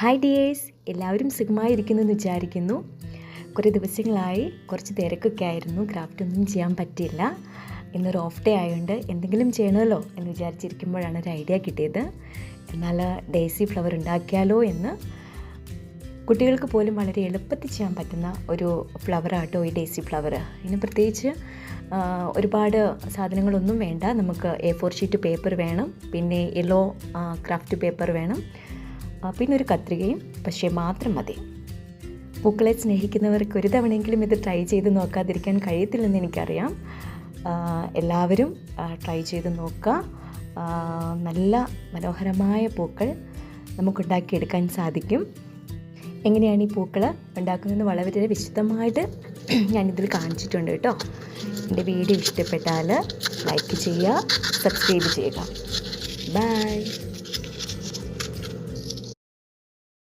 Hi dears, എല്ലാവരും സുഖമായിരിക്കുന്നു എന്ന് വിചാരിക്കുന്നു. കുറേ ദിവസങ്ങളായി കുറച്ച് തിരക്കൊക്കെ ആയിരുന്നു, ക്രാഫ്റ്റൊന്നും ചെയ്യാൻ പറ്റിയില്ല. ഇന്നൊരു ഓഫ് ഡേ ആയതുകൊണ്ട് എന്തെങ്കിലും ചെയ്യണമല്ലോ എന്ന് വിചാരിച്ചിരിക്കുമ്പോഴാണ് ഒരു ഐഡിയ കിട്ടിയത്. എന്നാൽ ഡേസി ഫ്ലവർ ഉണ്ടാക്കിയാലോ എന്ന്. കുട്ടികൾക്ക് പോലും വളരെ എളുപ്പത്തിൽ ചെയ്യാൻ പറ്റുന്ന ഒരു ഫ്ലവറാട്ടോ ഈ ഡേസി ഫ്ലവർ. ഇതിന് പ്രത്യേകിച്ച് ഒരുപാട് സാധനങ്ങളൊന്നും വേണ്ട. നമുക്ക് A4 ഷീറ്റ് പേപ്പർ വേണം, പിന്നെ യെല്ലോ ക്രാഫ്റ്റ് പേപ്പർ വേണം, പിന്നെ ഒരു കത്രികയും പക്ഷേ മാത്രം മതി. പൂക്കളെ സ്നേഹിക്കുന്നവർക്ക് ഒരു തവണയെങ്കിലും ഇത് ട്രൈ ചെയ്ത് നോക്കാതിരിക്കാൻ കഴിയത്തില്ലെന്ന് എനിക്കറിയാം. എല്ലാവരും ട്രൈ ചെയ്ത് നോക്കുക. നല്ല മനോഹരമായ പൂക്കൾ നമുക്കുണ്ടാക്കിയെടുക്കാൻ സാധിക്കും. എങ്ങനെയാണ് ഈ പൂക്കൾ ഉണ്ടാക്കുന്നതെന്ന് വളരെ വിശദമായിട്ട് ഞാനിതിൽ കാണിച്ചിട്ടുണ്ട് കേട്ടോ. എൻ്റെ വീഡിയോ ഇഷ്ടപ്പെട്ടാൽ ലൈക്ക് ചെയ്യുക, സബ്സ്ക്രൈബ് ചെയ്യുക. ബൈ.